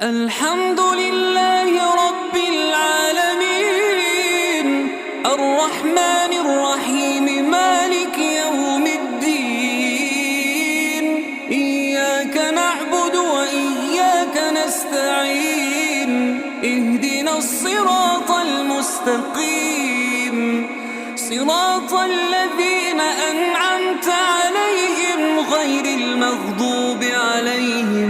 الحمد لله رب العالمين الرحمن الرحيم مالك يوم الدين إياك نعبد وإياك نستعين اهدنا الصراط المستقيم صراط الذين أنعمت عليهم غير المغضوب عليهم